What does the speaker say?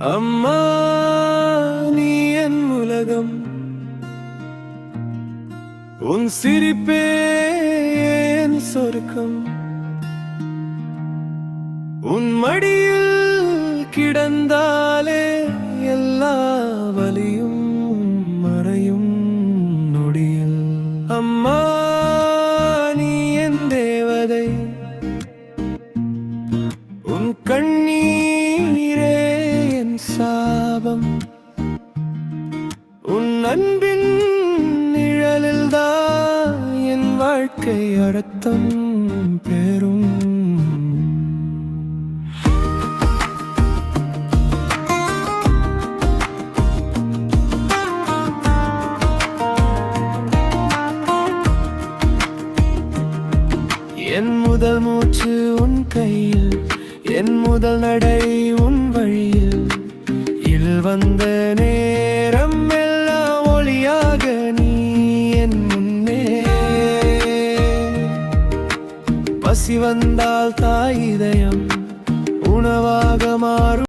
அம்மா நீ என் உலகம், உன் சிரிப்பே என் சொர்க்கம். உன் மடியில் கிடந்தாலே எல்லா வலியும் மறையும் நொடியில். அம்மா நீ என் தேவதை, உன் கண்ணீரே என் சாபம். உன் அன்பின் நிழலில்தான் என் வாழ்க்கை அர்த்தம் பெறும். என் முதல் மூச்சு உன் கையில், என் முதல் நடை உன் வழியில். வந்த நேரம் எல்லாம் ஒளியாக நீ என் முன்னே. பசி வந்தால் தாய் இதயம் உணவாக மாறும்.